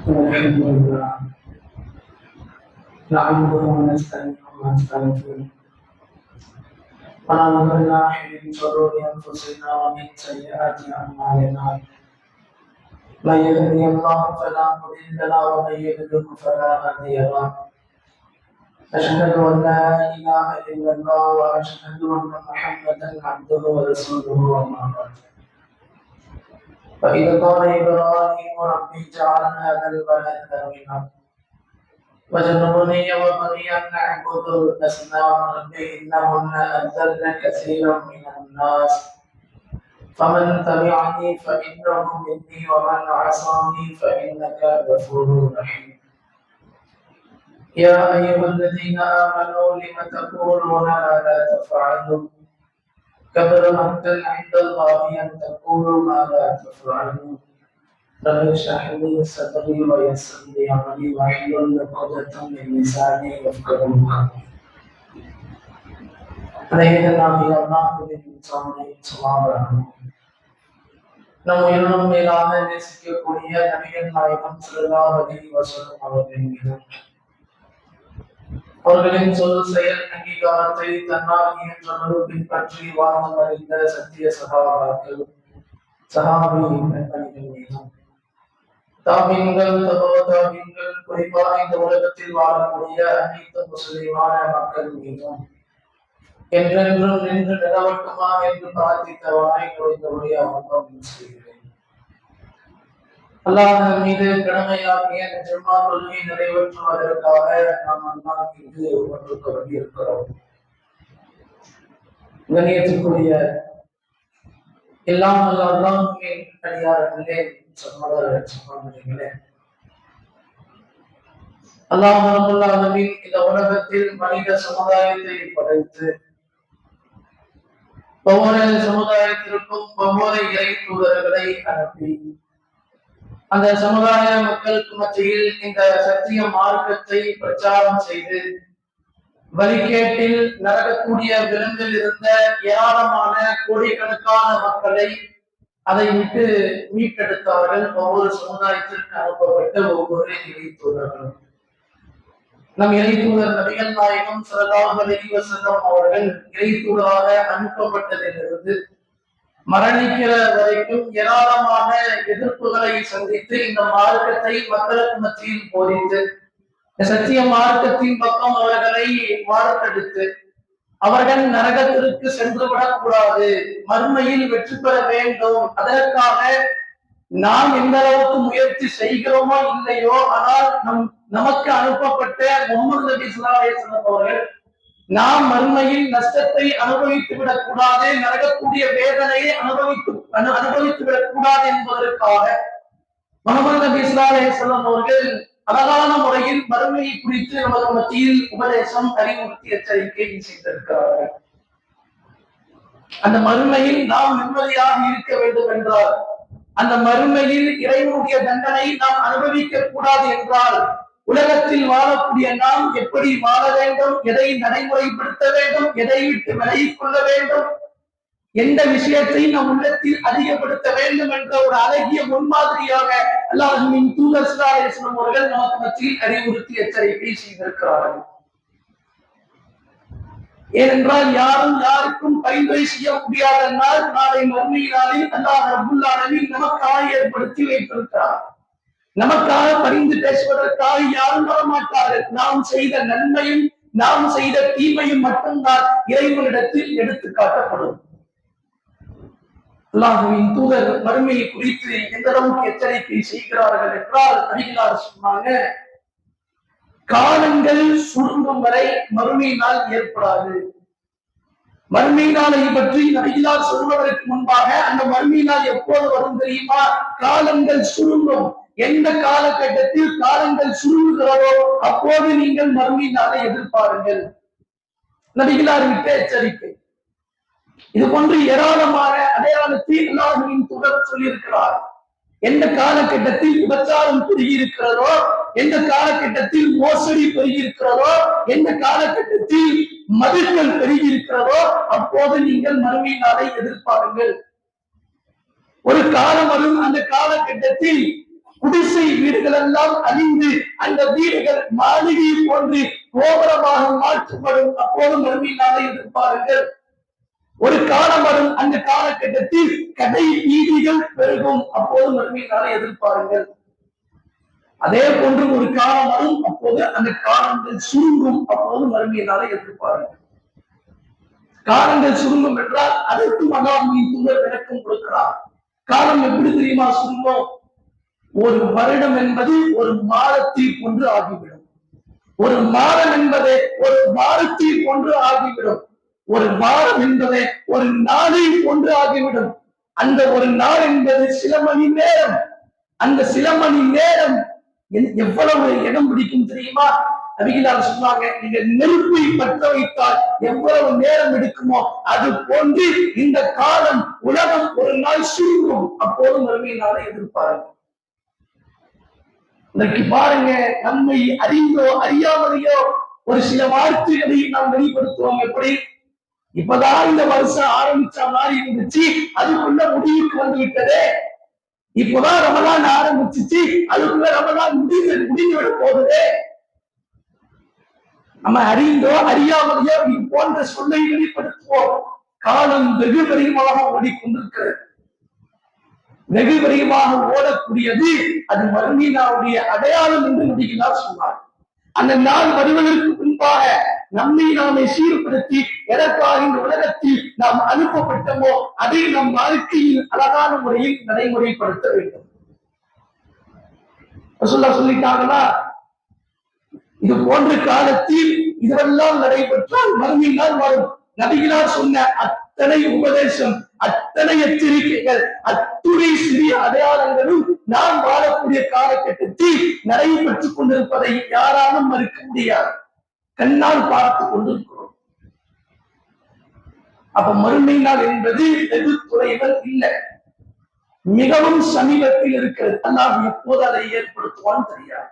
الحمد لله نعبده ونستعينه ونستغفره ونعوذ بالله من شرور انفسنا ومن سيئات اعمالنا من يهده الله فلا مضل له ومن يضلل فلا هادي له اشهد ان لا اله الا الله واشهد ان محمدا عبده ورسوله وما بعد فإذ قال إبراهيم ربي اجعل هذا البلد آمنا وجنبني وبني أن نعبد الأصنام ربي إنهن أضلن كثيرا من الناس فمن تبعني فإنه مني ومن عصاني فإنك غفور رحيم يا أيها الذين آمنوا لم تقولون ما لا تفعلون كبر مقتا عند الله أن تقولوا ما لا تفعلون رب اشرح لي صدري ويسر لي امري واحلل عقدة من لساني يفقهوا قولي அனைவரும் அல்லாஹ்வின் சலாம் நம் உயிரினும் மேலாக நேசிக்கக்கூடிய நபிகள் நாயகம் ஸல்லல்லாஹு அலைஹி வஸல்லம் அவர்களின் சொல் செயல் அங்கீகாரத்தை தன்னால் இயன்றளவு பின்பற்றி வாழ்ந்து வருகிற சத்திய சகாபாக்கள் பெண்மணிகள் மீதும் தாபீன்கள் தாபீன்கள் குறிப்பாக இந்த உலகத்தில் வாழக்கூடிய அனைத்து முஸ்லிமான மக்கள் மீதும் என்றென்றும் நின்று நிலவட்டுமா என்று பிரார்த்தித்தவனாய் நுழைந்தவருடைய அவன் செய்கிறேன். அல்லாஹ் மீது கடமையாகிய நிஜமா கொள்கை நிறைவேற்றுவதற்காக நாம் அல்லாஹ் மீது ஒன்று தொடங்கி இருக்கிறோம். கண்ணியத்திற்குரிய எல்லாம் அல்லாஹ்வின் அடியார்களே சகோதரர்களே, அல்லாஹ் ரப்பல் ஆலமீன் இந்த உலகத்தில் மனித சமுதாயத்தை படைத்து ஒவ்வொரு சமுதாயத்திற்கும் ஒவ்வொரு இறை தூதர்களை அனுப்பி அந்த சமுதாய மக்களுக்கு மத்தியில் இந்த சத்திய மார்க்கத்தை பிரச்சாரம் செய்து வழிகேட்டில் நடக்கக்கூடிய விலங்கில் இருந்த ஏராளமான கோடிக்கணக்கான மக்களை அதை விட்டு மீட்டெடுத்தார்கள். ஒவ்வொரு சமுதாயத்திற்கு அனுப்பப்பட்ட ஒவ்வொரு இறை தூதர்களும் நம் இறை தூதர் நபிகள் நாயகம் ஸல்லல்லாஹு அலைஹி வஸல்லம் அவர்கள் இறை தூதராக அனுப்பப்பட்டதிலிருந்து மரணிக்கிற வரைக்கும் ஏராளமான எதிர்ப்புகளை சந்தித்து இந்த மார்க்கத்தை மக்களுக்கு மத்தியில் போதித்து சத்திய மார்க்கத்தின் பக்கம் அவர்களை வார்த்தெடுத்து அவர்கள் நரகத்திற்கு சென்று விடக்கூடாது, மறுமையில் வெற்றி பெற வேண்டும், அதற்காக நாம் எந்த அளவுக்கு முயற்சி செய்கிறோமோ இல்லையோ, ஆனால் நமக்கு அனுப்பப்பட்ட முஹம்மது நபி ஸல்லல்லாஹு அலைஹி வஸல்லம் அவர்கள் நாம் மறுமையில் நஷ்டத்தை அனுபவித்து விடக்கூடாது, நரகக்கூடிய வேதனையை அனுபவித்து விடக்கூடாது என்பதற்காக முஹம்மது நபி ஸல்லல்லாஹு அலைஹி வஸல்லம் அவர்கள் அழகான முறையில் மறுமையை குறித்து நமது மத்தியில் உபதேசம், அறிவுறுத்தி எச்சரிக்கை செய்திருக்கிறார்கள். அந்த மறுமையில் நாம் நிம்மதியாக இருக்க வேண்டும் என்றால், அந்த மறுமையில் இறைவனுடைய தண்டனை நாம் அனுபவிக்க கூடாது என்றால், உலகத்தில் வாழக்கூடிய நாம் எப்படி வாழ வேண்டும், எதை நடைமுறைப்படுத்த வேண்டும், எதை விட்டு விலகிக் கொள்ள வேண்டும், எந்த விஷயத்தை நம் உள்ளத்தில் அதிகப்படுத்த வேண்டும் என்ற ஒரு அழகிய முன்மாதிரியாக அல்லாஹ்வின் தூதர் ஸல்லல்லாஹு அலைஹி வஸல்லம் அவர்கள் நமக்கு மத்தியில் அறிவுறுத்தி எச்சரிக்கை செய்திருக்கிறார்கள். ஏனென்றால் யாரும் யாருக்கும் பரிந்துரை செய்ய முடியாத நாள் நாளை மறுமை நாளில் அல்லாஹ் ரப்பல் ஆலமீன் நமக்காக ஏற்படுத்தி வைத்திருக்கிறார். நமக்காக பரிந்து பேசுவதற்காக யாரும் வரமாட்டார்கள். நாம் செய்த நன்மையும் நாம் செய்த தீமையும் மட்டும்தான் இறைவனிடத்தில் எடுத்து காட்டப்படும். அல்லாஹ்வின் தூதர் மறுமையை குறித்து எந்த அளவுக்கு எச்சரிக்கை செய்கிறார்கள் என்றால், அடிகளார் சொன்னாங்க, காலங்கள் சுருங்கும் வரை மறுமை நாள் ஏற்படாது. மறுமை நாளை பற்றி நபிகளார் சொல்வதற்கு முன்பாக அந்த மறுமை நாள் எப்போது வரும் தெரியுமா? காலங்கள் சுருங்கும். எந்த காலகட்டத்தில் காலங்கள் சுருங்குகிறதோ அப்போது நீங்கள் மறுமை நாளை எதிர்பாருங்கள். நபிகளார் விட்ட எச்சரிக்கை. இது போன்று ஏராளமான அடையாளத்தை அல்லாஹ்வின் தூதர் சொல்லியிருக்கிறார். எந்த காலகட்டத்தில் விபச்சாரம் பெருகி இருக்கிறதோ, எந்த காலகட்டத்தில் மோசடி பெருகி இருக்கிறதோ, எந்த காலகட்டத்தில் மதுக்கள் பெருகி இருக்கிறதோ அப்போது நீங்கள் மறுமை நாளை எதிர்பாருங்கள். ஒரு காலம் வரும், அந்த காலகட்டத்தில் குடிசை வீடுகள் எல்லாம் அழிந்து அந்த வீடுகள் மாளிகை போன்று கோபுரமாக மாற்றப்படும். அப்போது மறுமையினாலே எதிர்பாருங்கள். ஒரு காலம் வரும், அந்த காலகட்டத்தில் கடை வீதிகள் பெருகும். அப்போது மறுமையினாலே எதிர்பாருங்கள். அதே போன்று ஒரு காலம் வரும், அப்போது அந்த காலங்கள் சுருங்கும். அப்போது மறுமையினாலே எதிர்பாருங்கள். காலங்கள் சுருங்கும் என்றால் அதற்கும் அல்லாஹ்வின் தூதர் விளக்கம் கொடுக்கிறார். காலம் எப்படி தெரியுமா சுருங்கும்? ஒரு வருடம் என்பது ஒரு மாதத்தில் போன்று ஆகிவிடும். ஒரு மாதம் என்பதே ஒரு வாரத்தில் போன்று ஆகிவிடும். ஒரு வாரம் என்பதே ஒரு நாளில் போன்று ஆகிவிடும். அந்த ஒரு நாள் என்பது சில மணி நேரம். அந்த சில மணி நேரம் எவ்வளவு இடம் பிடிக்கும் தெரியுமா? நபிகளார் சொன்னாங்க, நீங்க நெருப்பை பற்ற வைத்தால் எவ்வளவு நேரம் எடுக்குமோ அது போன்று இந்த காலம் உலகம் ஒரு நாள் சுருங்கும். அப்போது மறுமையினால எதிர்பாருங்க. இன்னைக்கு பாருங்க, நம்மை அறிந்தோ அறியாமலையோ ஒரு சில வார்த்தைகளை நாம் வெளிப்படுத்துவோம். எப்படி? இப்பதான் இந்த வருஷம் ஆரம்பிச்ச மாதிரி இருந்துச்சு, அதுக்குள்ள முடிவுக்கு வந்து விட்டதே. இப்பதான் ரமலான் ஆரம்பிச்சிச்சு, அதுக்குள்ள ரமலான் முடிந்து விட போகுதே. நம்ம அறிந்தோ அறியாமலையோ இது போன்ற சொல்லை வெளிப்படுத்துவோம். காலம் வெகு விரைவாக ஓடிக்கொண்டிருக்கிறது. வெகு விரைவாக ஓடக்கூடியது அது மறுமையினுடைய அடையாளம் என்று நபிகளார் சொன்னார். அந்த நாள் வருவதற்கு முன்பாக நம்மை நாமே சீர்படுத்தி எதற்காக இந்த உலகத்தில் நாம் அனுப்பப்பட்டோமோ அதை நம் வாழ்க்கையில் அழகான முறையில் நடைமுறைப்படுத்த வேண்டும். சொல்லிட்டாங்கன்னா, இது போன்ற காலத்தில் இதுவெல்லாம் நடைபெற்றால் மறுமையினால் வரும். நபிகளார் சொன்ன அத்தனை உபதேசம், அத்தனை எச்சரிக்கைகள், அத்துணை சிறிய அடையாளங்களும் நாம் வாழக்கூடிய காலகட்டத்தில் நடைபெற்றுக் கொண்டிருப்பதை யாராலும் மறுக்க முடியாது. கண்ணால் பார்த்து கொண்டிருக்கிறோம். அப்ப மறுமை நாள் என்பது வெகு தொலைவில் இல்லை, மிகவும் சமீபத்தில் இருக்கிறது. அல்லாஹ் எப்போது அதை ஏற்படுத்துவான்னு தெரியாது.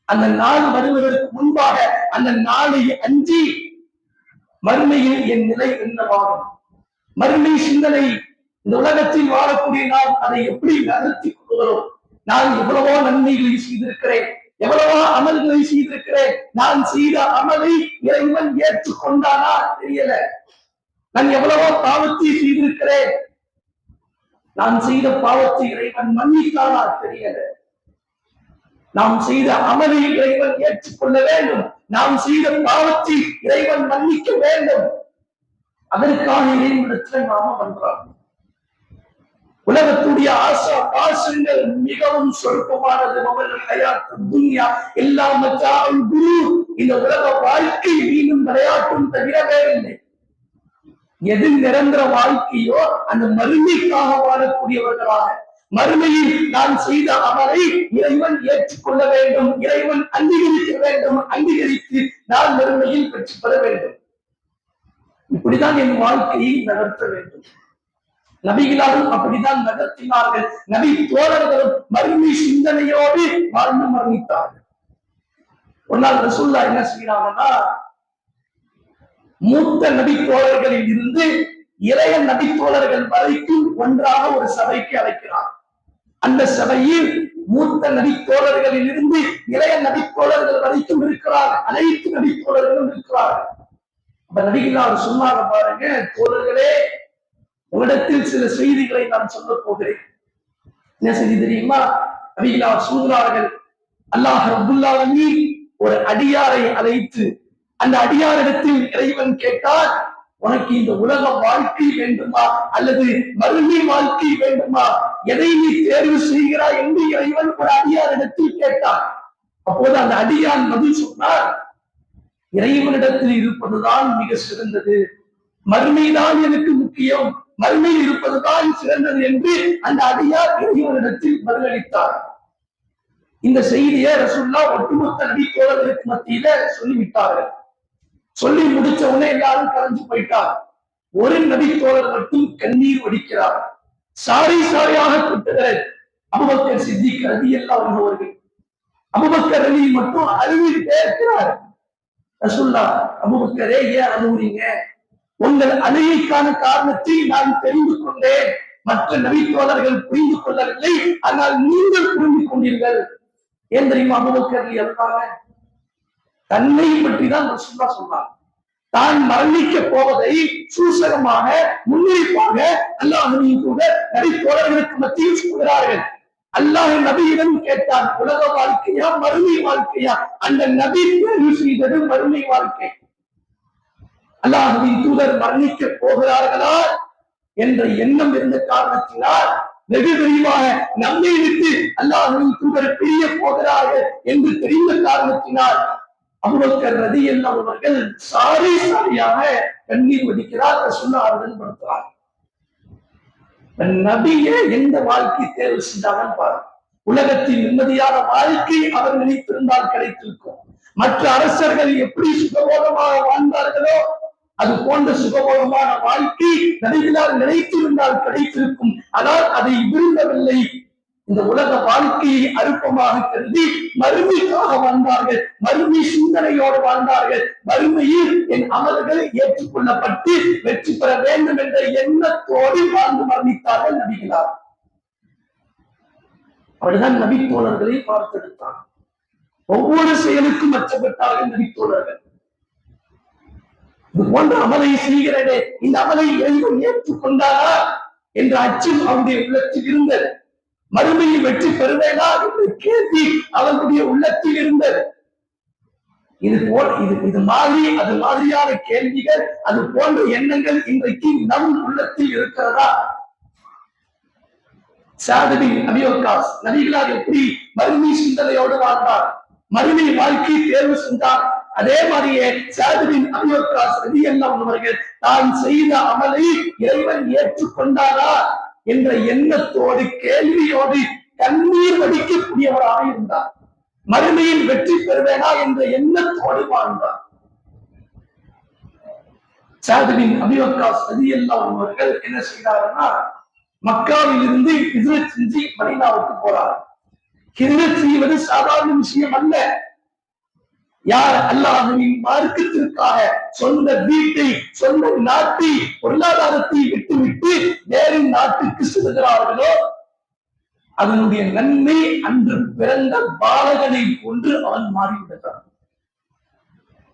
அந்த நாள் வருவதற்கு முன்பாக அந்த நாளை அஞ்சி மறுமையில் என் நிலை என்னவாகும், மறுமை சிந்தனை இந்த உலகத்தில் வாழக்கூடிய நாம் அதை எப்படி நகர்த்தி கொள்கிறோம்? நான் எவ்வளவோ நன்மைகளை செய்திருக்கிறேன், எவ்வளவோ அமல்களை செய்திருக்கிறேன். நான் செய்த அமலை இறைவன் ஏற்றுக்கொண்டானா தெரியல. நான் எவ்வளவோ பாவத்தை செய்திருக்கிறேன், நான் செய்த பாவத்தை இறைவன் மன்னித்தானா தெரியல. நாம் செய்த அமலை இறைவன் ஏற்றுக்கொள்ள வேண்டும். நாம் செய்த பாவத்தை இறைவன் மன்னிக்க வேண்டும். அதற்கான இறைவனிடத்தில் நாம பண்றோம். உலகத்துடைய ஆசா பாசங்கள் மிகவும் சொற்பமானது. எல்லாம் இந்த உலக வாழ்க்கை மீண்டும் விளையாட்டும் தவிரவே இல்லை. எது நிரந்தர வாழ்க்கையோ அந்த மறுமைக்காக வாழக்கூடியவர்களாக, மறுமையில் நான் செய்த அமலை இறைவன் ஏற்றுக்கொள்ள வேண்டும், இறைவன் அங்கீகரிக்க வேண்டும், அங்கீகரித்து நான் மறுமையில் பெற்றுப்பெற வேண்டும். இப்படிதான் என் வாழ்க்கையை நகர்த்த வேண்டும். நபிகளாரும் அப்படிதான் நகர்த்தினார்கள். நபி தோழர்களும் மறுமை சிந்தனையோடு வாழ்ந்து மரணித்தார்கள். ஒரு நாள் ரசூலுல்லாஹ் என்ன செய்யறாங்கன்னா, மூத்த நபி தோழர்களில் இருந்து இளைய நபி தோழர்கள் வரைக்கும் ஒன்றாக ஒரு சபைக்கு அழைக்கிறார். அந்த சபையில் மூத்த நபி தோழர்களில் இருந்து இளைய நபி தோழர்கள் வரைக்கும் இருக்கிறார். அனைத்து நபி தோழர்களும் இருக்கிறார்கள். அப்ப நபிகளார் சொன்னாங்க, பாருங்க தோழர்களே, உங்களிடத்தில் சில செய்திகளை நான் சொல்ல போகிறேன். என்ன செய்தி தெரியுமா? நபிகளார் சொல்கிறார்கள், அல்லாஹ் ரப்புல் ஆலமீன் ஒரு அடியாரை அழைத்து அந்த அடியாரிடத்தில் இறைவன் கேட்டால், உனக்கு இந்த உலக வாழ்க்கை வேண்டுமா அல்லது மறுமை வாழ்க்கை வேண்டுமா, எதை நீ தேர்வு செய்கிறாய் என்று இறைவன் ஒரு அடியாரிடத்தில் கேட்டார். அப்போது அந்த அடியான் பதில் சொன்னார், இறைவனிடத்தில் இருப்பதுதான் மிக சிறந்தது, மறுமைதான் எனக்கு முக்கியம், மறுமையில் இருப்பதுதான் சிறந்தது என்று அந்த அடியார் இறைவனிடத்தில் பதிலளித்தார். இந்த செய்தியை ரசூலுல்லாஹ் ஒட்டுமொத்த நபி தோழர்களுக்கு மத்தியில சொல்லிவிட்டார்கள். சொல்லி முடிச்ச உடனே எல்லாரும் கலைஞ்சு போயிட்டார். ஒரு நபி தோழர் மட்டும் கண்ணீர் வடிக்கிறார், சாரி சாரியாக கொட்டுகிறார். அபூபக்கர் சித்திக் ரலியல்லாஹு அன்ஹு அவர்கள், அபூபக்கர் ரலி மட்டும் அழுவிட்டே இருக்கிறார். ரசூலுல்லாஹ், அபூபக்கரே ஏன் அழுவுறீங்க? உங்கள் அழுகைக்கான காரணத்தை நான் தெரிந்து கொண்டேன். மற்ற நபித்தோழர்கள் புரிந்து கொள்ளவில்லை, ஆனால் நீங்கள் புரிந்து கொண்டீர்கள். ஏன் தெரியுமா? அபூபக்கர் ரலியல்லாஹு அன்ஹு தன்னை பற்றி தான் ரசூலுல்லாஹ் சொன்னார். தான் மரணிக்க போவதை சூசகமாக முன்னிப்பாக அல்லாஹ்வின் தூதர் நபித்தோழர்களுக்கு மத்தியில் சொல்கிறார்கள். அல்லாஹ் நபியிடம் கேட்டான், உலக வாழ்க்கையா மறுமை வாழ்க்கையா? அந்த நபி தேர்வு செய்தது மறுமை வாழ்க்கை. அல்லாஹ்வின் தூதர் மரணிக்க போகிறார்களா என்ற எண்ணம் இருந்த காரணத்தினால் வெகு விரிவாக நம்மை விட்டு அல்லாஹ்வின் தூதர் பிரிய போகிறார்கள் என்று தெரிந்த காரணத்தினால் அபூபக்கர் ரலியல்லாஹு அவர்கள் சாரி சாரியாக கண்ணீர் வடிக்கிறார், ரசூலுல்லாஹ் படுத்துறார். நபியே எந்த வாழ்க்கை தேர்வு செஞ்சாங்கன்னு பாருங்க. உலகத்தின் நிம்மதியான வாழ்க்கை அவர் நினைத்திருந்தால் கிடைத்திருக்கும். மற்ற அரசர்கள் எப்படி சுகபோகமாக வாழ்ந்தார்களோ அது போன்ற சுகபோகமான வாழ்க்கை நபிகளார் நினைத்திருந்தால் கிடைத்திருக்கும். ஆனால் அதை விரும்பவில்லை. இந்த உலக வாழ்க்கையை அற்பமாக கருதி மறுமைக்காக வாழ்ந்தார்கள், மறுமை சிந்தனையோடு வாழ்ந்தார்கள். மறுமையில் என் அமல்கள் ஏற்றுக்கொள்ளப்பட்டு வெற்றி பெற வேண்டும் என்ற எண்ணத்தோடு வாழ்ந்து மரணித்தார்கள் நபிகளார். அவர்தான் நபி தோழர்களை பார்த்தெடுத்தார். ஒவ்வொரு செயலுக்கும் அச்சப்பட்டார்கள் நபி தோழர்கள். இது போன்ற அமலை செய்கிறதே, இந்த அமலை இறைவன் ஏற்றுக்கொண்டாரா என்ற அச்சம் அவருடைய உள்ளத்தில் இருந்தது. மறுமையில் வெற்றி பெறுவேனா என்ற கேள்வி அவர்களுடைய உள்ளத்தில் இருந்தது. இது மாதிரி அது மாதிரியான கேள்விகள், அது போன்ற எண்ணங்கள் இன்றைக்கு நம் உள்ளத்தில் இருக்கிறதா? ஸஅத் பின் அபீ வக்காஸ் நபிகளார் எப்படி மறுமை சிந்தனையோடு வாழ்ந்தார், மறுமை வாழ்க்கை தேர்வு சென்றார். அதே மாதிரியே ஸஅத் பின் அபீ வக்காஸ் ரலியல்லாஹு அவர்கள் தான் செய்த அமலை இறைவன் ஏற்றுக்கொண்டாரா என்ற எண்ணத்தோடு கேள்வியோடு கண்ணீர் வடிக்கக்கூடியவராக இருந்தார். மறுமையில் வெற்றி பெறுவேனா என்ற எண்ணத்தோடு வாழ்ந்தார். ஸஅத் பின் அபீ வக்காஸ் ரலியல்லாஹு அவர்கள் என்ன செய்தார்னா, மக்காவில் இருந்து ஹிஜ்ரத் செஞ்சு மதீனாவுக்கு போறார். ஹிஜ்ரத் செய்வது சாதாரண விஷயம் அல்ல. யார் அல்லாஹ்வின் மார்க்கத்திற்காக சொந்த வீட்டை, சொந்த நாட்டை, பொருளாதாரத்தை விட்டுவிட்டு வேறு நாட்டுக்கு செல்கிறார்களோ அதனுடைய நன்மை அன்று பிறந்த பாலகனை போன்று அவன் மாறிவிடுகிறான்.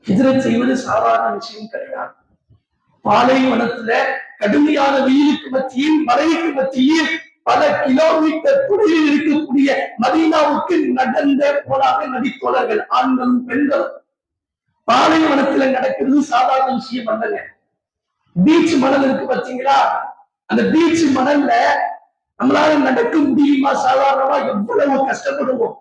ஹிஜ்ரத் செய்வது சாதாரண விஷயம் கிடையாது. பாலைவனத்துல கடுமையான வெயிலுக்கு மத்தியில், மழைக்கு மத்தியில் பல கிலோமீட்டர் தொலைவில் இருக்கக்கூடிய மதீனாவுக்கு நடந்த போனாக நபித்தோழர்கள், ஆண்களும் பெண்களும். பாலைவனத்துல நடக்கிறது சாதாரண விஷயம் அல்லங்க. பீச் மணல் இருக்கு பாத்தீங்களா? அந்த பீச் மணல்ல நம்மளால நடக்க முடியுமா? சாதாரணமா எவ்வளவு கஷ்டப்படுவோம்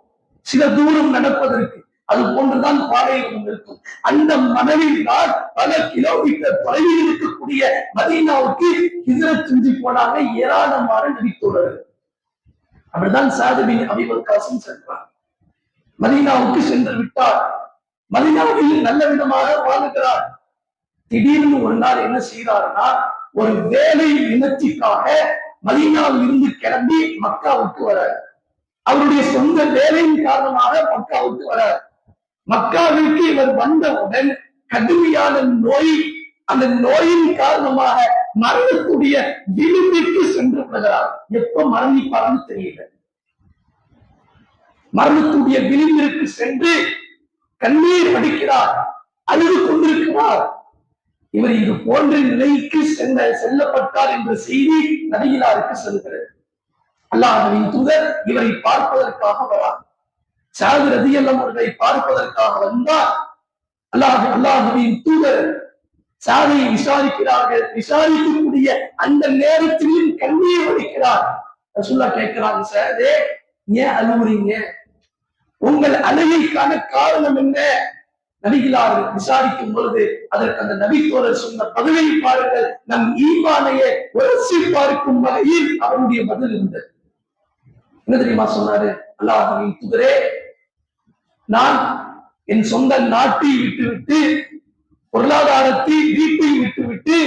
சில தூரம் நடப்பதற்கு. அது போன்றுதான் பாலைவனம் இருக்கும். அந்த மணலில் தான் பல கிலோமீட்டர் தொலைவில் இருக்கக்கூடிய மதீனாவுக்கு ஹிஜ்ரத் செஞ்சு போனாங்க ஏராளமான நபித்தோழர்கள். அப்படிதான் ஸஅத் பின் அபீ வக்காஸும் சென்றார். மதீனாவுக்கு சென்று விட்டார். மதீனாவில் நல்ல விதமாக வாழ்கிறார். திடீர்னு ஒரு நாள் என்ன செய்யறாருன்னா, ஒரு வேலை நிமித்திற்காக மதீனாவில் இருந்து கிளம்பி மக்காவுக்கு வர, அவருடைய சொந்த வேலையின் காரணமாக மக்காவுக்கு வர. மக்காவிற்கு இவர் வந்தவுடன் கடுமையான நோய், அந்த நோயின் காரணமாக மரணத்துடைய விளிம்பிற்கு சென்று விடுகிறார். எப்ப மரணிப்பார்னு தெரியல. மரணத்துடைய விளிம்பிற்கு சென்று கண்ணீர் வடிக்கிறார், அழுது கொண்டிருக்கிறார். இவர் இது போன்ற நிலைக்கு செல்லப்பட்டார் என்ற செய்தி நபிகளாருக்கு செல்கிறது. அல்லாஹ்வின் தூதர் இவரை பார்ப்பதற்காக வரார். ஸஅத் ரலியல்லாஹு அவர்களை பார்ப்பதற்காக வந்தார். அல்லாஹ்வின் தூதர் ஸஅதை விசாரிக்கிறார்கள். விசாரிக்கக்கூடிய அந்த நேரத்திலும் கண்ணீர் வடிக்கிறார். ரசூலுல்லாஹ் கேட்கிறாங்க, ஸஅதே ஏன் அழுவுறீங்க? உங்கள் அழுகைக்கான காரணம் என்ன? நபிகளார் விசாரிக்கும் பொழுது அதற்கு அந்த நபித்தோழர் சொன்ன பதிலை பாருங்கள். நம் ஈமானையை உரசி பார்க்கும் வகையில் அவருடைய பதில் இருந்தது. என்ன தெரியுமா சொன்னாரு? அல்லாஹ்வின் தூதரே, நான் என் சொந்த நாட்டை விட்டுவிட்டு, பொருளாதாரத்தை, வீட்டை விட்டுவிட்டு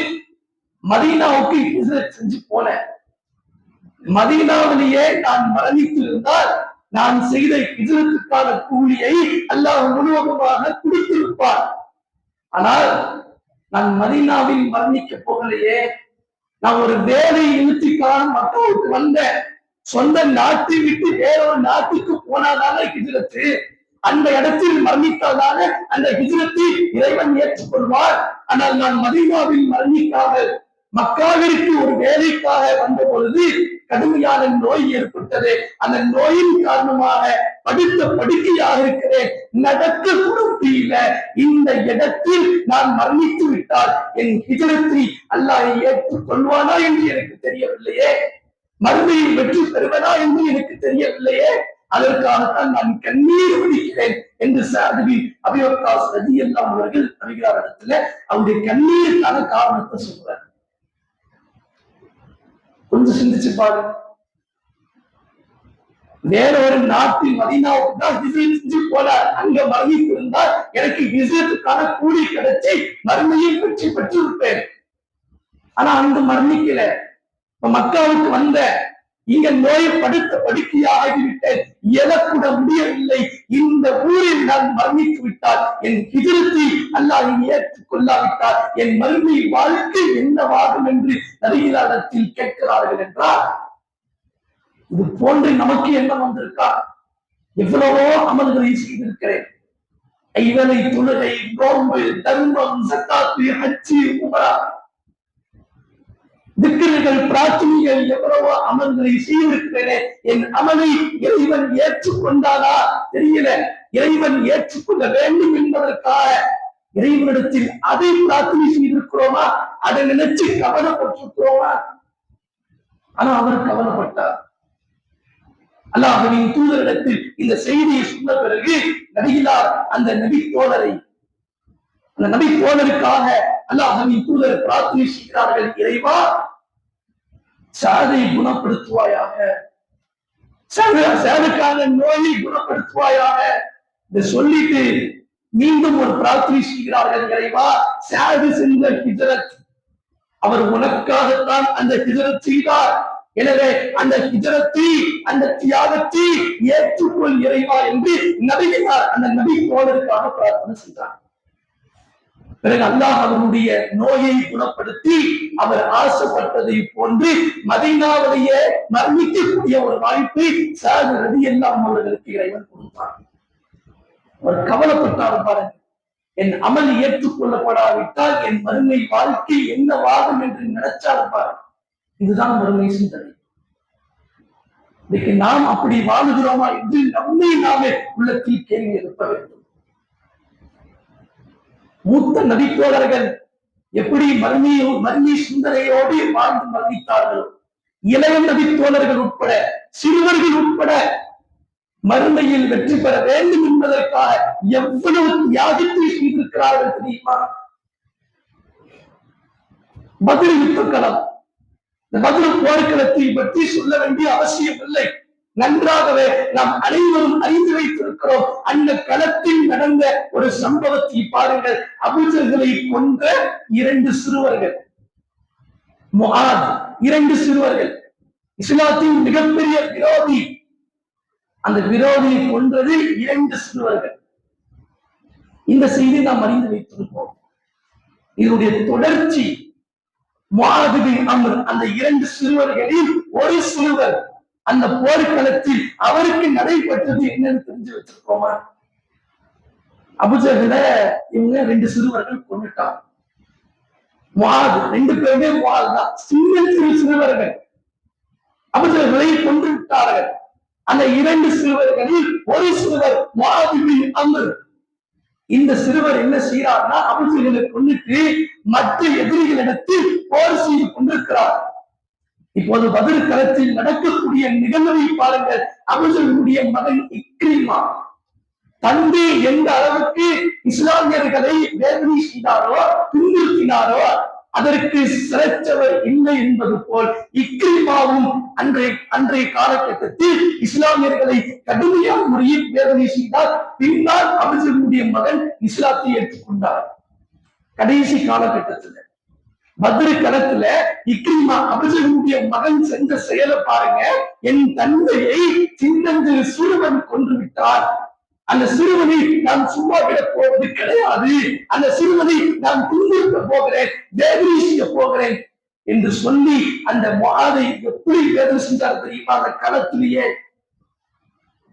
மதீனாவுக்கு ஹிஜ்ரத் செஞ்சு போனேன். மதீனாவிலேயே நான் மரணித்திருந்தால் நான் செய்த ஹிஜ்ரத்துக்கான கூலியை அல்லாஹ் முழுவதுமாக கொடுத்திருப்பார். ஆனால் நான் மதீனாவில் மரணிக்க போகலையே. நான் ஒரு வேலை இழுத்திக்கான மக்களுக்கு வந்த சொந்த நாட்டை விட்டு வேறொரு நாட்டுக்கு போனாதான ஹிஜ்ரத்து. அந்த இடத்தில் மரணித்தாதான அந்த ஹிஜ்ரத்தை இறைவன் ஏற்றுக்கொள்வார். ஆனால் நான் மதீனாவில் மரணிக்காமல் மக்காவிற்கு ஒரு வேலைக்காக வந்த பொழுது கடுமையான நோய் ஏற்பட்டது. அந்த நோயின் காரணமாக படுத்த படுக்கையாக இருக்கிறேன், நடக்க கூட முடியல. இந்த இடத்தில் நான் மரணித்து விட்டால் என் ஹிஜ்ரத்தை அல்லாஹ் ஏற்றுக் கொள்வானா என்று எனக்கு தெரியவில்லையே, மறுமையில் வெற்றி பெறுவதா என்று எனக்கு தெரியவில்லையே, அதற்காகத்தான் நான் கண்ணீர் வடிக்கிறேன் என்று அபீ வக்காஸ் ரலியல்லாஹு அவர்கள் அறிகிறார். இடத்துல அவருடைய கண்ணீருக்கான காரணத்தை சொல்றார். கொஞ்சம் சிந்திச்சு பாருங்க. வேற ஒரு நாட்டில் மதீனாவுக்கு தான் ஹிஜ்ரத் செஞ்சு போனார். அங்க மரணித்து இருந்தால் எனக்கு ஹிஜ்ரத்துக்கான கூலி கிடைச்சி மறுமையில் வெற்றி பெற்று இருப்பேன். ஆனா அந்த மரணிக்கல. மக்காவுக்கு வந்த இங்க நோய் படுத்த படுக்கையாகிவிட்டேன், எழக்கூட முடியவில்லை. இந்த ஊரில் நான் மரணித்து விட்டால் என் ஹிஜ்ரத்தை அல்லாஹ் ஏற்றுக் கொள்ளாவிட்டால் என் மறுமை வாழ்க்கை என்னவாகும் என்று நபிகளிடத்தில் கேட்கிறார்கள் என்றால், இது போன்று நமக்கு என்ன வந்திருக்கா? எவ்வளவோ அமல்களை செய்திருக்கிறேன். ஐவரை தொழுகை, நோன்பு, தர்மம், சக்காத்து, ஹஜ்ஜி, உம்ரா, திக்ருகள், பிரார்த்தனைகள், எவ்வளவோ அமல்களை செய்திருக்கிறேனே, என் அமலை இறைவன் ஏற்றுக்கொண்டானா தெரியல. இறைவன் ஏற்றுக்கொள்ள வேண்டும் என்பதற்காக இறைவனிடத்தில் அதை பிரார்த்தனை செய்திருக்கிறோமா? அதை நினைச்சு கவலைப்பட்டிருக்கிறோமா? ஆனா அவர் கவலைப்பட்டார். அல்லாஹ்வின் தூதரிடத்தில் இந்த செய்தியை சொன்ன பிறகு நபிகளார் அந்த நபி தோழரை, அந்த நபி தோழருக்காக அல்லாஹ்வின் தூதர் பிரார்த்தனை செய்கிறார்கள். இறைவா, சாதை குணப்படுத்துவாயாக, சாதுக்கான நோயை குணப்படுத்துவாயாக. இதை சொல்லிட்டு மீண்டும் ஒரு பிரார்த்தனை செய்கிறார்கள். இறைவா, சாது சென்ற ஹிஜ்ரத், அவர் உனக்காகத்தான் அந்த ஹிஜ்ரத் செய்தார். எனவே அந்த ஹிஜ்ரத்தை, அந்த தியாகத்தை ஏற்றுக்கொள் இறைவா என்று நபிகளார் அந்த நபி தோழருக்காக பிரார்த்தனை செய்தார். பிறகு அல்லாஹ் அவருடைய நோயை குணப்படுத்தி அவர் ஆசைப்பட்டதை போன்று மதீனாவிலேயே மரணிக்கக்கூடிய ஒரு வாய்ப்பை சாது ரலியல்லாஹு அவர்களுக்கு இறைவன் கொடுத்தார். அவர் கவலைப்பட்டார். பாருங்க, என் அமல் ஏற்றுக்கொள்ளப்படாவிட்டால் என் மறுமை வாழ்க்கை என்ன வாதம் என்று நினைச்சார். பாருங்க, இதுதான் மறுமை சிந்தனை. இன்னைக்கு நாம் அப்படி வாழுகிறோமா என்று நம்மை நாமே உள்ளத்தில் கேள்வி எழுப்ப வேண்டும். மூத்த நபித்தோழர்கள் எப்படி மறுமை சிந்தனையோடு வாழ்ந்து மரணித்தார்களோ, இளைய நபித்தோழர்கள் உட்பட, சிறுவர்கள் உட்பட மறுமையில் வெற்றி பெற வேண்டும் என்பதற்காக எவ்வளவு தியாகத்தை செய்திருக்கிறார்கள் தெரியுமா? பதில் யுத்தக்களம், இந்த பதில் போர்க்களத்தை பற்றி சொல்ல வேண்டிய அவசியம் இல்லை. நன்றாகவே நாம் அனைவரும் அறிந்து வைத்திருக்கிறோம். அந்த களத்தில் நடந்த ஒரு சம்பவத்தை பாருங்கள். அபூஜஹலை கொன்ற 2 சிறுவர்கள், முஆத், 2 சிறுவர்கள், இஸ்லாத்தின் மிகப்பெரிய விரோதி. அந்த விரோதியை கொன்றது 2 சிறுவர்கள். இந்த செய்தி நாம் அறிந்து வைத்திருப்போம். இதனுடைய தொடர்ச்சி முஆத் பின் அம்ர், அந்த 2 சிறுவர்களில் ஒரு சிறுவர் அந்த போர்க்களத்தில் அவருக்கு நடைபெற்றது என்னன்னு தெரிஞ்சு வச்சிருக்கோமா? அபூஜஹலை இவங்க 2 சிறுவர்கள் கொண்டுட்டாங்க. முஆத், 2 பேருமே முஆத் தான், சிறு சிறுவர்கள். அபூஜஹலை கொன்று விட்டார்கள். அந்த 2 சிறுவர்களில் ஒரு சிறுவர் முஆத் பின் அம்ர். இந்த சிறுவர் என்ன செய்யறார்னா, அபூஜஹலை கொன்னுட்டு மற்ற எதிரிகளிடத்தில் போர் செய்து கொண்டிருக்கிறார். இப்போது பதில் களத்தில் நடக்கக்கூடிய நிகழ்வை பாருங்கள். அபூஜஹலுடைய மகன் இக்ரிமா தந்தை எந்த அளவுக்கு இஸ்லாமியர்களை வேதனை செய்தாரோ, துன்புறுத்தினாரோ, அதற்கு சிறைச்சவர் இல்லை என்பது போல் இக்ரிமாவும் அன்றைய காலகட்டத்தில் இஸ்லாமியர்களை கடுமையான முறையில் வேதனை செய்தார். பின்னால் அபூஜஹலுடைய மகன் இஸ்லாத்தை ஏற்றுக்கொண்டார். கடைசி காலகட்டத்தில் பத்ர் களத்துல இக்ரிமா அபூஜஹலுடைய மகன் செஞ்ச செயலை பாருங்க. என் தந்தையை சின்னஞ்சிறு சிறுவன் கொன்று விட்டார். அந்த சிறுவனை நான் சும்மா விட போவது கிடையாது. அந்த சிறுவனை நான் துன்புறுத்த போகிறேன், வேதனை செய்ய போகிறேன். என்று சொல்லி அந்த முஆதை எப்படி வேதனை செஞ்சார் தெரியுமா? அந்த களத்திலேயே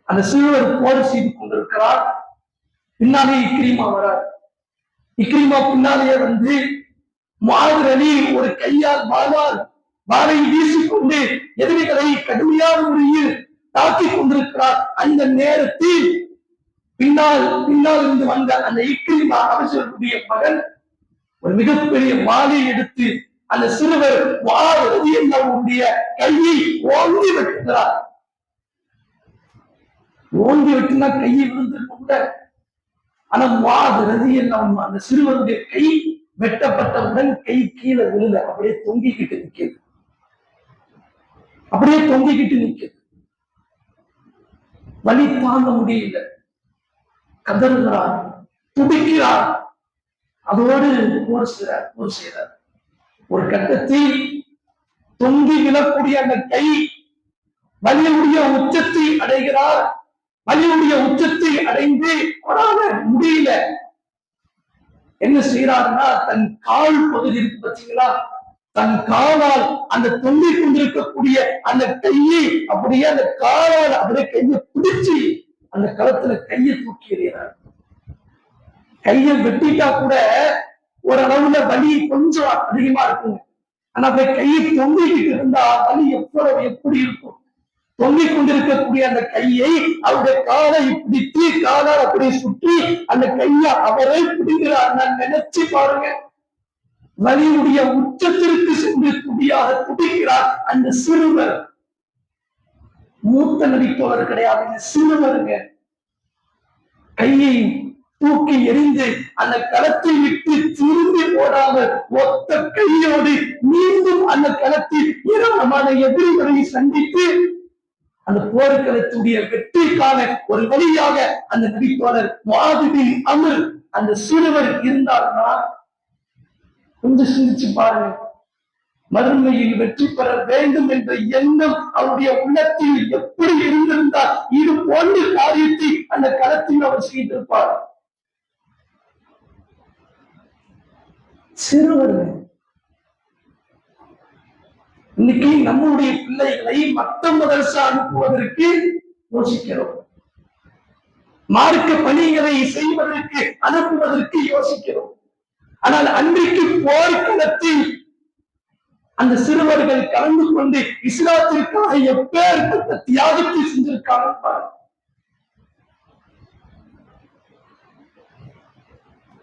அந்த சிறுவர் போர் செய்து கொண்டிருக்கிறார். பின்னாலே இக்ரிமா வரார். இக்ரிமா பின்னாலேயே வந்து முஆத் அலி ஒரு கையால் வாளை வீசிக்கொண்டு எதிரிகளை கடுமையான முறையில் தாக்கிக் கொண்டிருக்கிறார். அந்த நேரத்தில் பின்னால் இருந்து வந்த அந்த இக்ரிமா அவர்களுடைய மகன் ஒரு மிகப்பெரிய வாளை எடுத்து அந்த சிறுவர் முஆத் ரலியல்லாஹுவுடைய கையை ஓங்கி வெட்டுகிறார். ஓங்கி வெட்டினா கையை விழுந்திருக்கும் கூட. ஆனா முஆத் ரலியல்லாஹு அந்த சிறுவருடைய கை வெட்டப்பட்டவுடன் கை கீழே விழுல, அப்படியே தொங்கிக்கிட்டு நிற்கிறது. வலி தாங்க முடியல, கதறுகிறார், துடிக்கிறார். அதோடு போர் செய்கிறார். ஒரு கட்டத்தில் தொங்கி விழக்கூடிய அந்த கை வலியுடைய உச்சத்தை அடைகிறார். வலியுடைய உச்சத்தை அடைந்து அவரால முடியல. என்ன செய்யறாருன்னா, தன் கால் பகுதி இருக்கு பார்த்தீங்களா, தன் காலால் அந்த தொங்கிக் கொண்டிருக்கக்கூடிய அந்த கையை அப்படியே அந்த காலால் அப்படியே கையை பிடிச்சு அந்த களத்துல கையை தூக்கி எறிகிறார். கையை வெட்டிட்டா கூட ஓரளவுல வலி கொஞ்சம் அதிகமா இருக்கும். ஆனா அப்படியே கையை தொங்கிக்கிட்டு இருந்தா வலி எப்படி இருக்கும்? தொங்கிக் கொண்டிருக்கக்கூடிய அந்த கையை அவருடைய காலை பிடித்து காலால் அப்படியே சுற்றி அந்த கையை அவரை பிடிக்கிறார். நான் நினைச்சு பாருங்க, வலியுடைய உச்சத்திற்கு சென்று துடிக்கிறார் அந்த சிறுவர். மூத்த நடிப்பவர் கிடையாது, சிறுவருங்க. கையை தூக்கி எறிந்து அந்த களத்தை விட்டு திரும்பி போடாமல் ஒத்த கையோடு மீண்டும் அந்த களத்தில் ஏராளமான எதிரிகளை சந்தித்து அந்த போர்க்களத்துடைய வெற்றிக்கான ஒரு வழியாக அந்த நபித்தோழர் முஆத் பின் அம்ர் அந்த சிறுவர் இருந்தார்னா கொஞ்சம் சிந்திச்சு பாருங்க. மறுமையில் வெற்றி பெற வேண்டும் என்ற எண்ணம் அவருடைய உள்ளத்தில் எப்படி இருந்திருந்தால் இது போன்ற காரியத்தை அந்த களத்தில் அவர் செய்திருப்பார். சிறுவர்கள் இன்னைக்கு நம்முடைய பிள்ளைகளை மத்த மதரசா அனுப்புவதற்கு யோசிக்கிறோம், மார்க்க பணிகளை செய்வதற்கு அனுப்புவதற்கு யோசிக்கிறோம். ஆனால் அன்றைக்கு போர்க்களத்தில் அந்த சிறுவர்கள் கலந்து கொண்டு இஸ்லாத்திற்காக எப்பேற்பட்ட தியாகத்தை செஞ்சிருக்காங்க.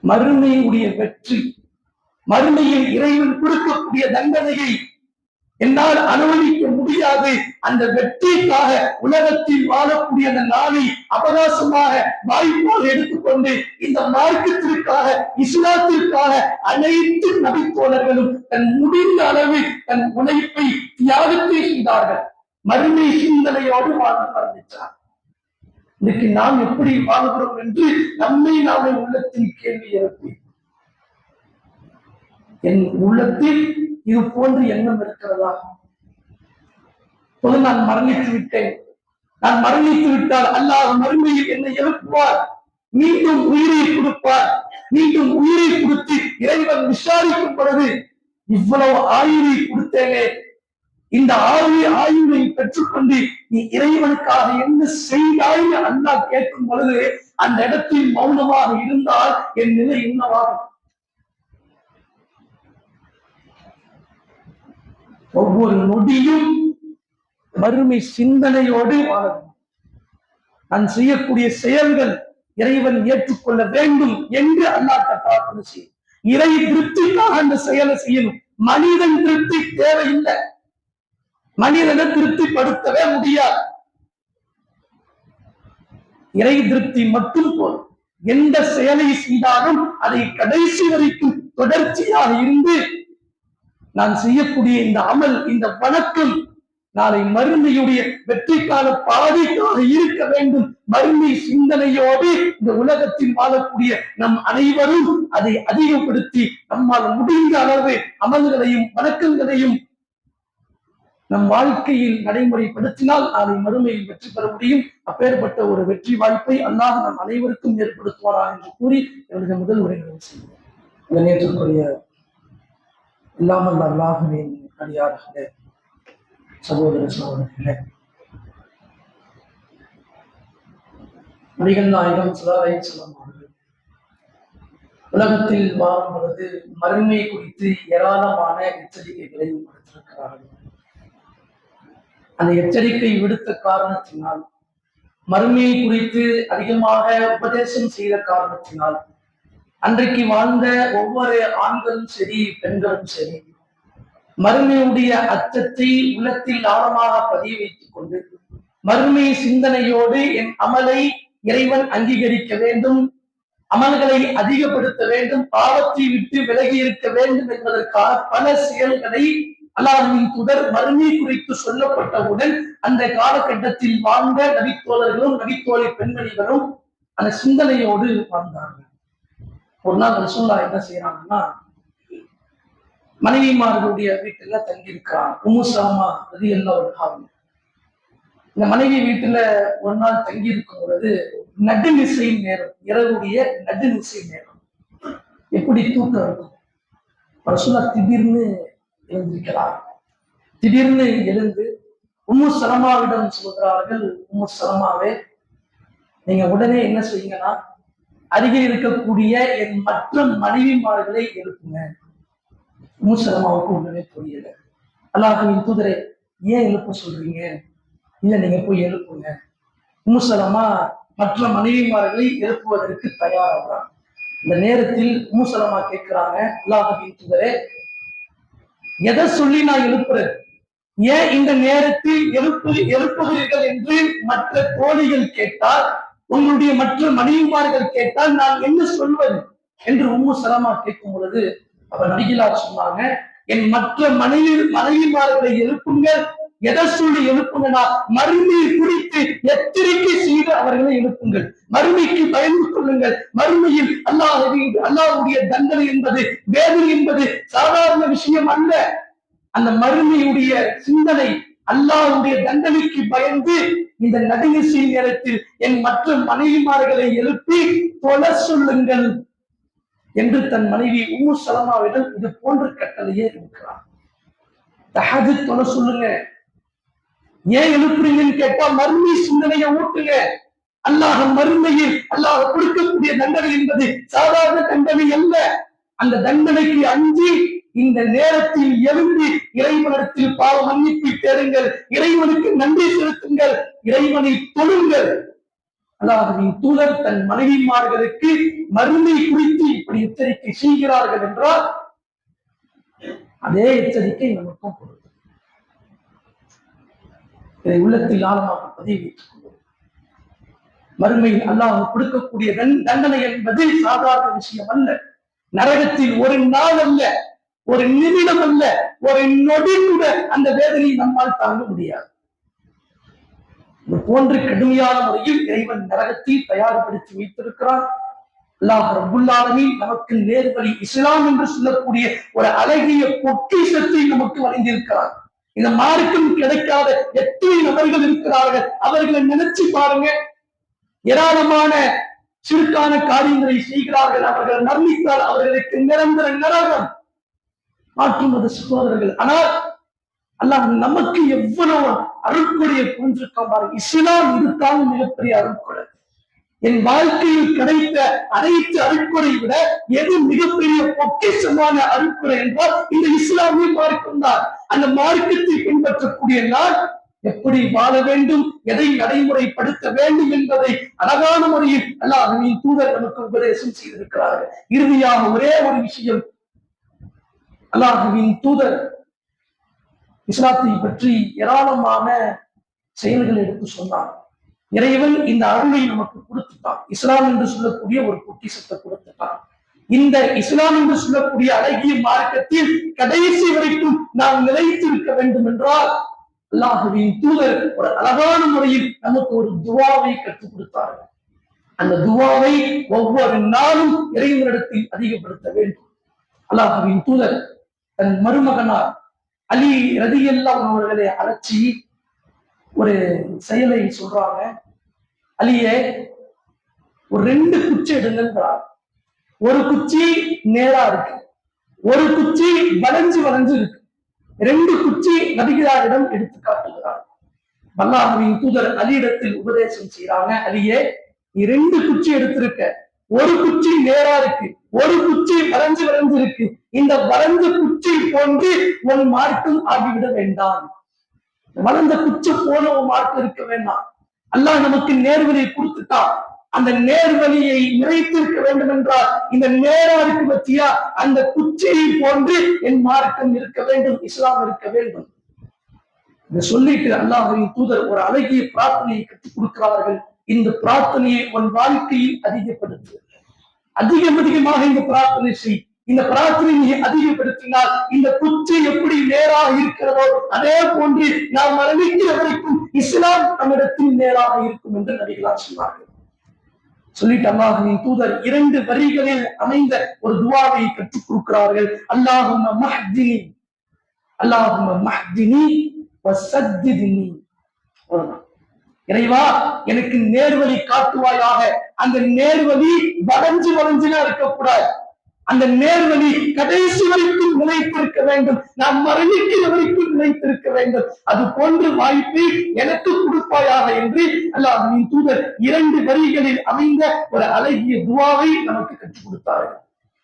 மறுமையுடைய வெற்றி, மறுமையில் இறைவன் கொடுக்கக்கூடிய தண்டனையை என்னால் அனுமதிக்க முடியாது. அந்த வெற்றிக்காக உலகத்தில் வாழக்கூடிய அந்த நாளை அவகாசமாக வாய்ப்பாக எடுத்துக்கொண்டு இந்த மார்க்கத்திற்காக இஸ்லாத்திற்காக அனைத்து நபித்தோழர்களும் தன் முடிந்த அளவு தன் உழைப்பை தியாகத்தை செய்தார்கள். மறுமை சிந்தனையோடு வாழ்ந்து மறந்துச்சார். இன்னைக்கு நாம் எப்படி வாழ்கிறோம் என்று நம்மை நாமே உள்ளத்தில் கேள்வி எழுப்பி, என் உள்ளத்தில் இது போன்று எண்ணம் இருக்கிறதா? நான் மரணித்து விட்டேன், நான் மரணித்து விட்டால் அல்லாஹ் மறுமையில் என்னை எழுப்புவார், மீண்டும் உயிரை கொடுப்பார். மீண்டும் உயிரை கொடுத்து இறைவன் விசாரிக்கும் பொழுது இவ்வளவு ஆயுளை கொடுத்தேனே, இந்த ஆயுளை பெற்றுக்கொண்டு நீ இறைவனுக்காக என்ன செய்தாய் அல்லாஹ் கேட்கும் பொழுது அந்த இடத்தில் மௌனமாக இருந்தால் என் நிலை என்னவாகும்? ஒவ்வொரு நொடியும் மறுமை சிந்தனையோடு வாழணும். நான் செய்யக்கூடிய செயல்கள் இறைவன் ஏற்றுக்கொள்ள வேண்டும் என்று அல்லாஹ் பிரார்த்தனை செய்யும். இறை திருப்திக்காக அந்த செயலை செய்யணும். மனிதன் திருப்தி தேவையில்லை, மனிதனை திருப்திப்படுத்தவே முடியாது. இறை திருப்தி மட்டும் போதும். எந்த செயலை செய்தாலும் அதை கடைசி வரைக்கும் தொடர்ச்சியாக இருந்து நான் செய்யக்கூடிய இந்த அமல், இந்த வணக்கம் நாளை மறுமையுடைய வெற்றிக்கான பாதைக்காக இருக்க வேண்டும். மறுமை சிந்தனையோடு இந்த உலகத்தில் வாழக்கூடிய நம் அனைவரும் அதை அதிகப்படுத்தி நம்மால் முடிந்த அளவு அமல்களையும் வணக்கங்களையும் நம் வாழ்க்கையில் நடைமுறைப்படுத்தினால் நாளை மறுமையில் வெற்றி பெற முடியும். அப்பேற்பட்ட ஒரு வெற்றி வாய்ப்பை அல்லாஹ் நம் அனைவருக்கும் ஏற்படுத்துவாரா என்று கூறி எனது முதல் உரைகளை செய்வோம். நேற்றுக்குரிய இல்லாமல் அல்லாஹுவின் அடியார்களே, சகோதர சகோதரிகளே, நபிகள் நாயகம் ஸல்லல்லாஹு அலைஹி வஸல்லம் அவர்கள் உலகத்தில் வாழும் பொழுது மறுமை குறித்து ஏராளமான எச்சரிக்கைகளை விடுத்திருக்கிறார்கள். அந்த எச்சரிக்கை விடுத்த காரணத்தினால், மறுமையை குறித்து அதிகமாக உபதேசம் செய்த காரணத்தினால், அன்றைக்கு வாழ்ந்த ஒவ்வொரு ஆண்களும் சரி பெண்களும் சரி மறுமையுடைய அச்சத்தை உள்ளத்தில் ஆழமாக பதிய வைத்துக் கொண்டு, மறுமை சிந்தனையோடு என் அமலை இறைவன் அங்கீகரிக்க வேண்டும், அமல்களை அதிகப்படுத்த வேண்டும், பாவத்தை விட்டு விலகி இருக்க வேண்டும் என்பதற்காக பல செயல்களை அல்லாஹ்வின் தூதர் மறுமை குறித்து சொல்லப்பட்டவுடன் அந்த காலகட்டத்தில் வாழ்ந்த நபித்தோழர்களும் நபித்தோழி பெண்மணிகளும் அந்த சிந்தனையோடு வாழ்ந்தார்கள். ஒரு நாள் ரசூலுல்லாஹ் என்ன செய்யறாங்கன்னா, மனைவிமார்களுடைய வீட்டுல தங்கியிருக்கிறான். உம்மு சலமா ரலியல்லாஹு அன்ஹா. இந்த மனைவி வீட்டுல ஒரு நாள் தங்கி இருக்கும் பொழுது நடுநிசை நேரம், இரவுடைய நடுநிசை நேரம். எப்படி தூக்கம் இருக்கும்? ரசூலுல்லாஹ் திடீர்னு எழுந்திருக்கிறார். திடீர்னு எழுந்து உம்மு சலமாவிடம் சொல்கிறார்கள், உம்மு சலமாவே, நீங்க உடனே என்ன செய்யுங்கன்னா, அருகில் இருக்கக்கூடிய என் மற்ற மனைவிமார்களை எழுப்புங்க. உம்மு சலமாவுக்கு உடனே புரியல. அல்லாஹ்வின் தூதரை, ஏன் எழுப்ப சொல்றீங்க? இல்ல, நீங்க போய் எழுப்புங்க. உம்மு சலமா மற்ற மனைவிமார்களை எழுப்புவதற்கு தயாராகிறாங்க. இந்த நேரத்தில் உம்மு சலமா கேட்கிறாங்க, அல்லாஹ்வின் தூதரே, எதை சொல்லி நான் எழுப்புறேன்? ஏன் இந்த நேரத்தில் எழுப்புகிறீர்கள் என்று மற்ற தோழிகள் கேட்டால், உங்களுடைய மற்ற மனைவிமார்கள் கேட்டால் நான் என்ன சொல்வது என்று உம்மு சலமா கேட்கும் பொழுது அவர் நபிகளார் சொன்னாங்க, என் மற்ற மனைவிமார்களை எழுப்புங்க. எதை சொல்லி எழுப்புங்கன்னா, மறுமையை குறித்து எச்சரிக்கை செய்து அவர்களை எழுப்புங்கள். மறுமைக்கு பயந்து கொள்ளுங்கள். மறுமையில் அல்லாஹ்வுடைய தண்டனை என்பது, வேதனை என்பது சாதாரண விஷயம் அல்ல. அந்த மறுமையுடைய சிந்தனை, அல்லாஹ்வுடைய தண்டனைக்கு பயந்து இந்த நடுநிசை நேரத்தில் என் மற்ற மனைவிமார்களை எழுப்பி தொலை சொல்லுங்கள் என்று தன் மனைவி உம்மு சலமாவிடம் இது போன்ற கட்டளையே இருக்கிறார். தஹஜ்ஜுத் தொலை சொல்லுங்க. ஏன் எழுப்புறீங்கன்னு கேட்டா, மறுமை சிந்தனையை ஊட்டுங்க. அல்லாஹ் மறுமையில் அல்லாஹ் கொடுக்கக்கூடிய தண்டனை என்பது சாதாரண தண்டனை அல்ல. அந்த தண்டனைக்கு அஞ்சி இந்த நேரத்தில் எழும்பி இறைவனிடத்தில் பாவ மன்னிப்பு தேடுங்கள், இறைவனுக்கு நன்றி செலுத்துங்கள், இறைவனை தொழுங்கள். அல்லாஹ்வின் தூதர் தன் மனைவிமார்களுக்கு மறுமை குறித்து இப்படி எச்சரிக்கை செய்கிறார்கள் என்றால், அதே எச்சரிக்கை நமக்கும் கொடுக்கும். இதை உள்ளத்தில் ஆழமாக பதிவு வைத்துக் கொள்வோம். மறுமையில் அல்லாஹ் கொடுக்கக்கூடிய தண்டனை என்பது சாதாரண விஷயம் அல்ல. நரகத்தில் ஒரு நாள் அல்ல, ஒரு நிமிடம் அல்ல, ஒரு நொடி கூட அந்த வேதனையை நம்மால் தாங்க முடியாது. இது போன்று கடுமையான முறையில் இறைவன் நரகத்தில் தயார்படுத்தி வைத்திருக்கிறார். அல்லாஹ் ரப்புல் ஆலமீன் நமக்கு நேர்வழி இஸ்லாம் என்று சொல்லக்கூடிய ஒரு அழகிய பொக்கிஷத்தை நமக்கு வழங்கியிருக்கிறார். இந்த மார்க்கம் கிடைக்காத எத்தனை நபர்கள் இருக்கிறார்கள், அவர்களை நினைச்சு பாருங்க. ஏராளமான சிறுக்கான காரியங்களை செய்கிறார்கள், அவர்கள் மரணித்தால் அவர்களுக்கு நிரந்தர நரகம். மாற்றும் மத சகோதரர்கள், ஆனால் அல்லாஹ் நமக்கு எவ்வளவு அருட்கொடையை புரிஞ்சிருக்கான் பாருங்க. இஸ்லாம் இதுதான் மிகப்பெரிய அருட்கொடை. என் வாழ்க்கையில் கிடைத்த அனைத்து அருட்கொடை விட எது மிகப்பெரிய பொக்கிஷமான அருட்கொடை என்றால் இந்த இஸ்லாமிய மார்க்கம் தான். அந்த மார்க்கத்தை பின்பற்றக்கூடிய நான் எப்படி வாழ வேண்டும், எதை நடைமுறைப்படுத்த வேண்டும் என்பதை அழகான முறையில் அல்லாஹ்வின் தூதர் நமக்கு உபதேசம் செய்திருக்கிறார்கள். இறுதியாக ஒரே ஒரு விஷயம், அல்லாஹ்வின் தூதர் இஸ்லாத்தை பற்றி ஏராளமான செயல்களை எடுத்து சொன்னார். இறைவன் இந்த அருளை நமக்கு கொடுத்துட்டான். இஸ்லாம் என்று சொல்லக்கூடிய ஒரு பொக்கிஷத்தை கொடுத்துட்டான். இந்த இஸ்லாம் என்று சொல்லக்கூடிய அழகிய மார்க்கத்தில் கடைசி வரைக்கும் நாம் நிலைத்திருக்க வேண்டும் என்றால், அல்லாஹ்வின் தூதர் ஒரு அழகான முறையில் நமக்கு ஒரு துவாவை கற்றுக் கொடுத்தார்கள். அந்த துவாவை ஒவ்வொரு நாளும் இறைவனிடத்தில் அதிகப்படுத்த வேண்டும். அல்லாஹ்வின் தூதர் தன் மருமகனார் அலி ரலியல்லாஹு அவர்களை அழைச்சி ஒரு செயலை சொல்றாங்க. அலியே, ஒரு 2 குச்சி எடுங்கிறார். ஒரு குச்சி நேரா இருக்கு, ஒரு குச்சி வளைஞ்சு இருக்கு. 2 குச்சி நபிகளாரிடம் எடுத்து காட்டுகிறார். அல்லாஹ்வின் தூதர் அலியிடத்தில் உபதேசம் செய்யறாங்க, அலியே 2 குச்சி எடுத்திருக்க, ஒரு குச்சி நேரா இருக்கு, ஒரு குச்சி வளைஞ்சு வளைஞ்சு இருக்கு. இந்த வளைஞ்ச குச்சி போன்று உன் மார்க்கம் ஆகிவிட வேண்டாம். வளர்ந்த குச்சி போல உன் மார்க்கம் இருக்க வேண்டாம். அல்லாஹ் நமக்கு நேர்வழியை கொடுத்துட்டான். அந்த நேர்வழியை நிறைத்திருக்க வேண்டும் என்றால் இந்த நேரா இருக்கு பற்றியா, அந்த குச்சியை போன்று என் மார்க்கம் இருக்க வேண்டும், இஸ்லாம் இருக்க வேண்டும். இதை சொல்லிட்டு அல்லாஹ்வின் தூதர் ஒரு அழகிய பிரார்த்தனையை கற்றுக் கொடுக்கிறார்கள். இந்த பிரார்த்தனையை உன் வாழ்க்கையில் அதிகப்படுத்து. அதிகமாக இந்த பிரார்த்தனை செய். இந்த பிரார்த்தனையை அதிகப்படுத்தினால் இந்த குச்சி எப்படி நேராக இருக்கிறதோ அதே போன்று நாம் மரணிக்கிற வரைக்கும் இஸ்லாம் நம்மிடத்தில் நேராக இருக்கும் என்று நபிகளார் சொன்னார்கள். சொல்லிட்டு அல்லாஹ்வின் தூதர் 2 வரிகளில் அமைந்த ஒரு துஆவை கற்றுக் கொடுக்கிறார்கள். அல்லாஹும்ம மஹ்தினி, அல்லாஹும்ம மஹ்தினி வஸத்தித்னி. இறைவா எனக்கு நேர்வழி காட்டுவாயாக. அந்த நேர்வழி வளைஞ்சு வளைஞ்சுனா இருக்கக்கூடாது. அந்த நேர்வழி கடைசி வரைக்கும் நிலைத்திருக்க வேண்டும். நாம் மரணிக்கிற வரைக்கும் நிலைத்திருக்க வேண்டும். அது போன்ற வாய்ப்பை எனக்கு கொடுப்பாயாக என்று அல்லாஹ்வின் தூதர் 2 வரிகளில் அமைந்த ஒரு அழகிய துஆவை நமக்கு கற்றுக் கொடுத்தார்கள்.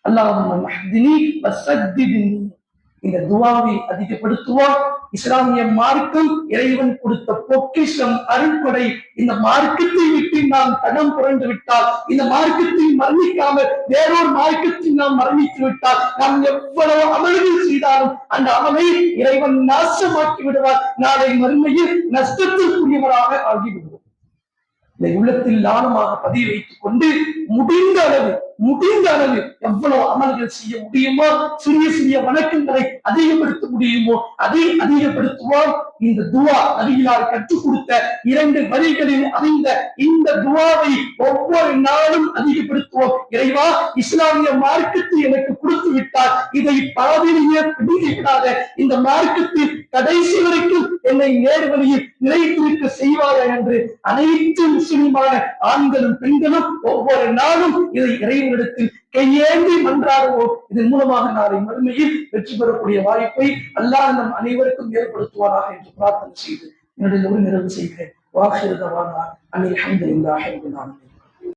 அல்லாஹும்ம மஹ்தினி வஸத்தித்னி. இந்த துஆவை அதிகப்படுத்துவோம். இஸ்லாமிய மார்க்கம் இறைவன் கொடுத்த பொக்கிஷம், அருள்கொடை. இந்த மார்க்கத்தை விட்டு நாம் தடம் புரண்டு விட்டால், இந்த மார்க்கத்தை மரணிக்காமல் வேறொரு மார்க்கத்தில் நாம் மரணித்து விட்டால், நாம் எவ்வளவு அமல்கள் செய்தாலும் அந்த அமலை இறைவன் நாசமாக்கி விடுவார். நாளை மறுமையில் நஷ்டத்திற்குரியவராக ஆகிவிடுவோம். இந்த உள்ளத்தில் லானமாக பதிய வைத்துக் கொண்டு முடிந்த அளவு எவ்வளவு அமல்கள் செய்ய முடியுமோ, சிறிய சிறிய வணக்கங்களை அதிகப்படுத்த முடியுமோ அதை அதிகப்படுத்துவோம். இந்த துஆ நபிகளார் கற்றுக் கொடுத்த 2 வரிகளில் அமைந்த இந்த துஆவை ஒவ்வொரு நாளும் அதிகப்படுத்துவோம். இறைவா, இஸ்லாமிய மார்க்கத்தை எனக்கு கொடுத்து விட்டால் இதை பாதியிலேயே பிடித்து விடாத. இந்த மார்க்கத்தில் கடைசி வரைக்கும் என்னை நேர்வழியில் நிலைத்திருக்க செய்வாயா என்று அனைத்து முஸ்லிமான ஆண்களும் பெண்களும் ஒவ்வொரு நாளும் இதை இறைவனிடத்தில் கையேந்தி மன்றாடுவோம். இதன் மூலமாக நாளை மறுமையில் வெற்றி பெறக்கூடிய வாய்ப்பை அல்லாஹ் நம் அனைவருக்கும் ஏற்படுத்துவாராக என்று பிரார்த்தனை செய்து என்னுடைய நிறைவு செய்கிறேன். வாஹிரு தவானா அனில் ஹம்துலில்லாஹி ரப்பில் ஆலமீன்.